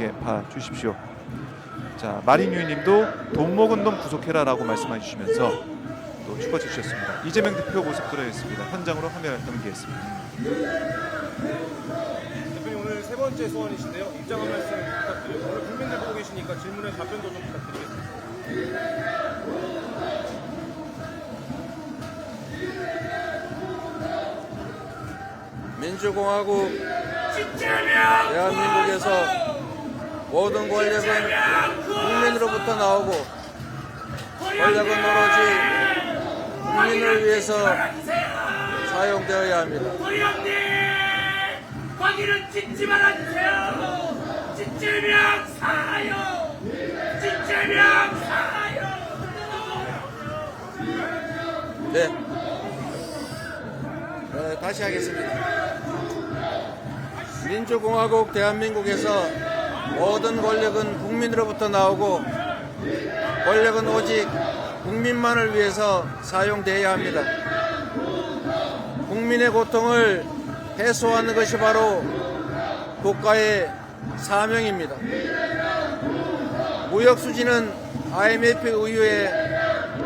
봐주십시오. 자, 마린유님도 돈 먹은 놈 구속해라라고 말씀해 주시면서 또 추가해 주셨습니다. 이재명 대표 모습 들어있습니다. 현장으로 화면을 연기했습니다. 대표님 오늘 세 번째 소환이신데요. 입장 한 말씀 부탁드립니다. 오늘 국민들 보고 계시니까 질문에 답변도 좀 부탁드리겠습니다. 민주공화국 대한민국에서 모든 권력은 국민으로부터 나오고 권력은 오로지 국민을 위해서 사용되어야 합니다. 우리 형님 거기는 짓지 말아주세요. 진짜명 살아요. 진짜명 살아요. 네. 다시 하겠습니다. 민주공화국 대한민국에서 모든 권력은 국민으로부터 나오고 권력은 오직 국민만을 위해서 사용되어야 합니다. 국민의 고통을 해소하는 것이 바로 국가의 사명입니다. 무역 수지는 IMF 이후에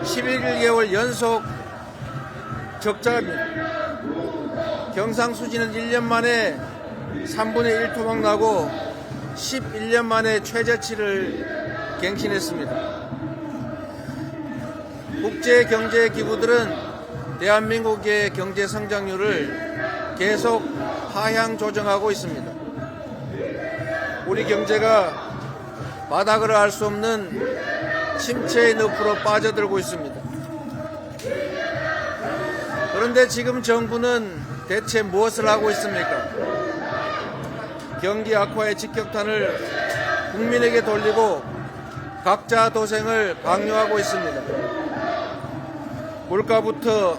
11개월 연속 적자입니다. 경상 수지는 1년 만에 3분의 1 토막 나고 11년 만에 최저치를 갱신했습니다. 국제경제기구들은 대한민국의 경제 성장률을 계속 하향 조정하고 있습니다. 우리 경제가 바닥을 알 수 없는 침체의 늪으로 빠져들고 있습니다. 그런데 지금 정부는 대체 무엇을 하고 있습니까? 경기 악화의 직격탄을 국민에게 돌리고 각자 도생을 강요하고 있습니다. 물가부터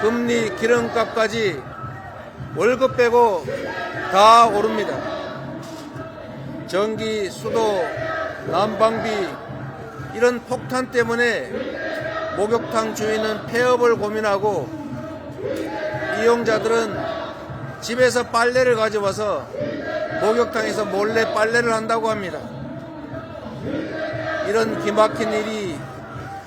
금리, 기름값까지 월급 빼고 다 오릅니다. 전기, 수도, 난방비 이런 폭탄 때문에 목욕탕 주인은 폐업을 고민하고 이용자들은 집에서 빨래를 가져와서 목욕탕에서 몰래 빨래를 한다고 합니다. 이런 기막힌 일이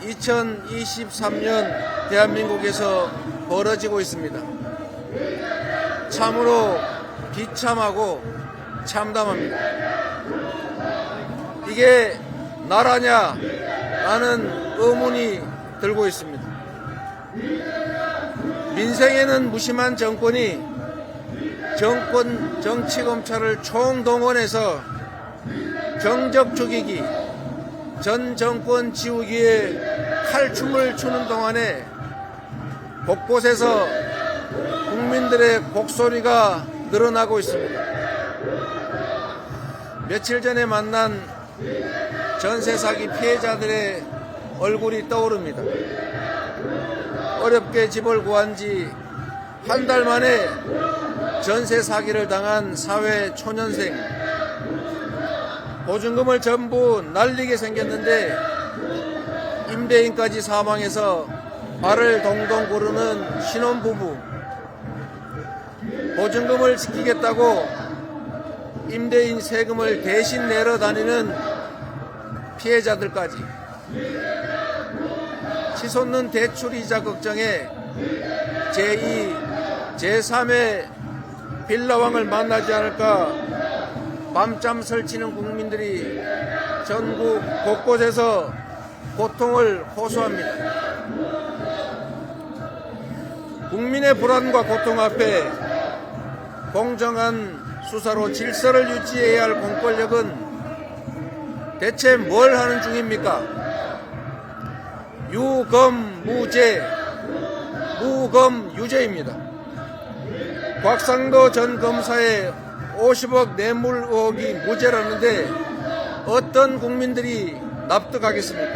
2023년 대한민국에서 벌어지고 있습니다. 참으로 비참하고 참담합니다. 이게 나라냐? 라는 의문이 들고 있습니다. 민생에는 무심한 정권이 정치검찰을 총동원해서 경적 죽이기, 전 정권 지우기에 칼춤을 추는 동안에 곳곳에서 국민들의 곡소리가 늘어나고 있습니다. 며칠 전에 만난 전세 사기 피해자들의 얼굴이 떠오릅니다. 어렵게 집을 구한 지 한 달 만에 전세 사기를 당한 사회 초년생. 보증금을 전부 날리게 생겼는데 임대인까지 사망해서 발을 동동 구르는 신혼부부. 보증금을 지키겠다고 임대인 세금을 대신 내러 다니는 피해자들까지. 치솟는 대출이자 걱정에 제2, 제3의 빌라왕을 만나지 않을까 밤잠 설치는 국민들이 전국 곳곳에서 고통을 호소합니다. 국민의 불안과 고통 앞에 공정한 수사로 질서를 유지해야 할 공권력은 대체 뭘 하는 중입니까? 유검무죄, 무검유죄입니다. 곽상도 전 검사의 50억 뇌물 의혹이 무죄라는데 어떤 국민들이 납득하겠습니까?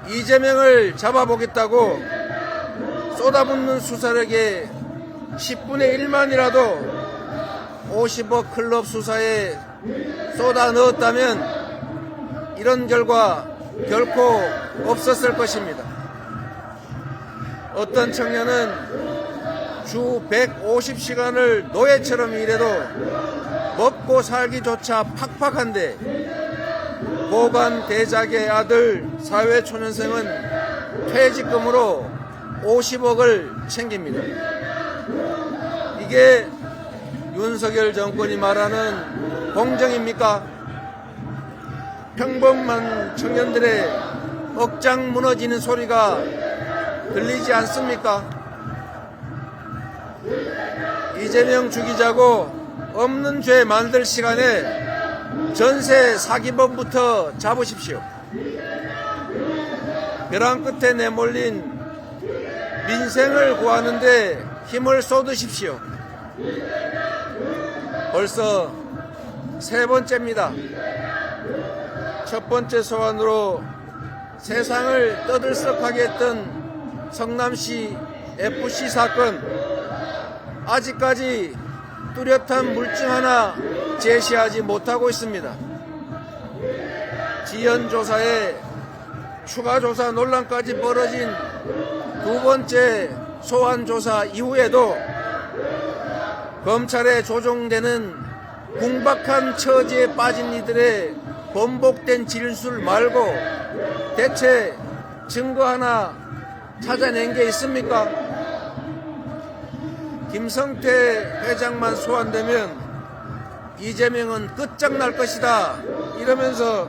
이재명을 잡아보겠다고 쏟아붓는 수사력의 10분의 1만이라도 50억 클럽 수사에 쏟아 넣었다면 이런 결과 결코 없었을 것입니다. 어떤 청년은 주 150시간을 노예처럼 일해도 먹고 살기조차 팍팍한데 고관 대작의 아들 사회초년생은 퇴직금으로 50억을 챙깁니다. 이게 윤석열 정권이 말하는 공정입니까? 평범한 청년들의 억장 무너지는 소리가 들리지 않습니까? 이재명 죽이자고 없는 죄 만들 시간에 전세 사기범부터 잡으십시오. 벼랑 끝에 내몰린 민생을 구하는데 힘을 쏟으십시오. 벌써 세 번째입니다. 첫 번째 소환으로 세상을 떠들썩하게 했던 성남시 FC 사건, 아직까지 뚜렷한 물증 하나 제시하지 못하고 있습니다. 지연조사에 추가 조사 논란까지 벌어진 두 번째 소환조사 이후에도 검찰에 조종되는 궁박한 처지에 빠진 이들의 번복된 진술 말고 대체 증거 하나 찾아낸 게 있습니까? 김성태 회장만 소환되면 이재명은 끝장날 것이다 이러면서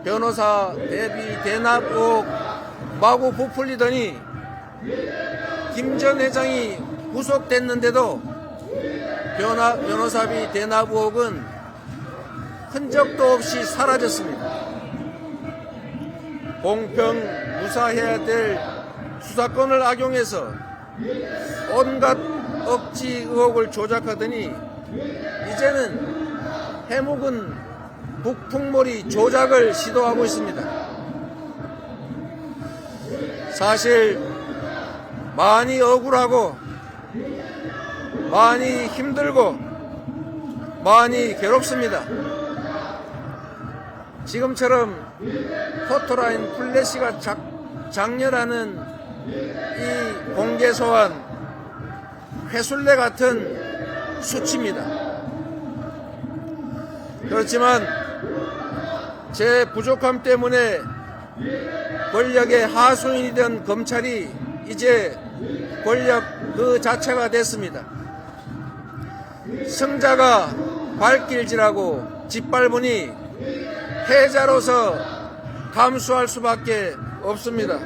변호사 대비 대납 의혹 마구 부풀리더니 김 전 회장이 구속됐는데도 변호사비 대납 의혹은 흔적도 없이 사라졌습니다. 공평 무사해야 될 수사권을 악용해서 온갖 억지 의혹을 조작하더니 이제는 해묵은 북풍몰이 조작을 시도하고 있습니다. 사실 많이 억울하고 많이 힘들고 많이 괴롭습니다. 지금처럼 포토라인 플래시가 장렬하는 이 공개 소환 회술래 같은 수치입니다. 그렇지만 제 부족함 때문에 권력의 하수인이 된 검찰이 이제 권력 그 자체가 됐습니다. 승자가 발길질하고 짓밟으니 패자로서 감수할 수밖에 없습니다.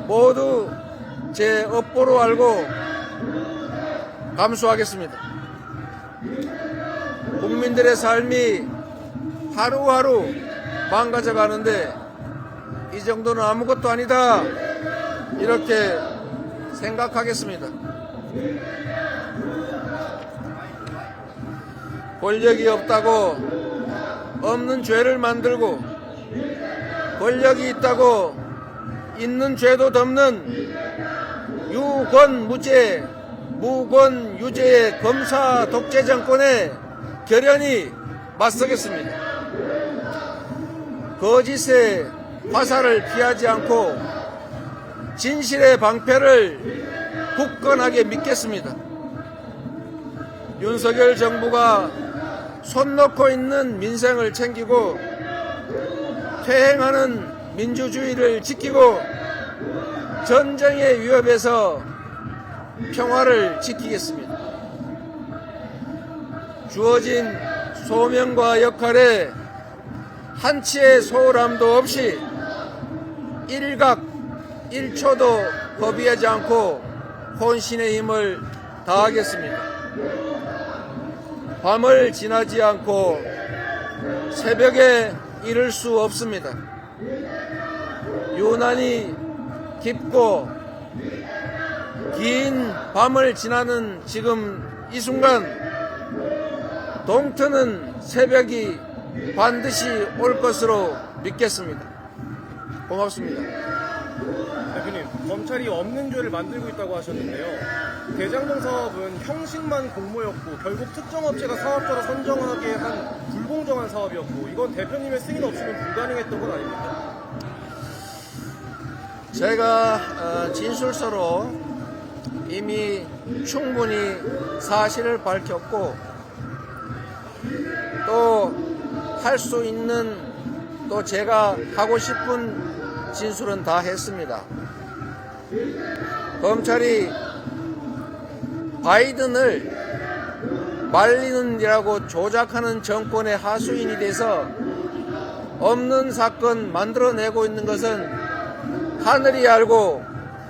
모두 제 업보로 알고 감수하겠습니다. 국민들의 삶이 하루하루 망가져 가는데 이 정도는 아무것도 아니다 이렇게 생각하겠습니다. 권력이 없다고 없는 죄를 만들고 권력이 있다고 있는 죄도 덮는 유권무죄 무권유죄의 검사 독재 정권에 결연히 맞서겠습니다. 거짓의 화살을 피하지 않고 진실의 방패를 굳건하게 믿겠습니다. 윤석열 정부가 손 놓고 있는 민생을 챙기고 퇴행하는 민주주의를 지키고 전쟁의 위협에서 평화를 지키겠습니다. 주어진 소명과 역할에 한치의 소홀함도 없이 일각 1초도 허비하지 않고 혼신의 힘을 다하겠습니다. 밤을 지나지 않고 새벽에 이를 수 없습니다. 유난히 깊고 긴 밤을 지나는 지금 이 순간 동트는 새벽이 반드시 올 것으로 믿겠습니다. 고맙습니다. 대표님, 검찰이 없는 죄를 만들고 있다고 하셨는데요. 대장동 사업은 형식만 공모였고 결국 특정 업체가 사업자로 선정하게 한 불공정한 사업이었고 이건 대표님의 승인 없이는 불가능했던 건 아닙니까? 제가 진술서로 이미 충분히 사실을 밝혔고 또 할 수 있는 또 제가 하고 싶은 진술은 다 했습니다. 검찰이 바이든을 말리는이라고 조작하는 정권의 하수인이 돼서 없는 사건 만들어내고 있는 것은 하늘이 알고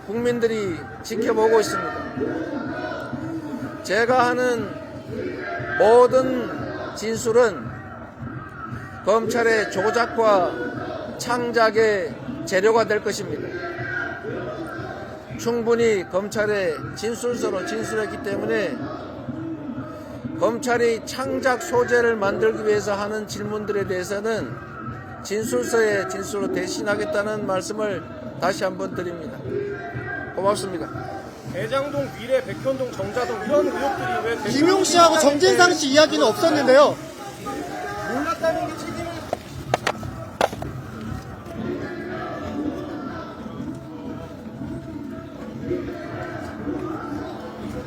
국민들이 지켜보고 있습니다. 제가 하는 모든 진술은 검찰의 조작과 창작의 재료가 될 것입니다. 충분히 검찰의 진술서로 진술했기 때문에 검찰이 창작 소재를 만들기 위해서 하는 질문들에 대해서는 진술서의 진술로 대신하겠다는 말씀을 다시 한번 드립니다. 고맙습니다. 대장동, 미래, 백현동, 정자동 이런 의혹들이 왜 김용 씨하고 정진상 씨 이야기는 없었는데요. 몰랐다는 게 책임을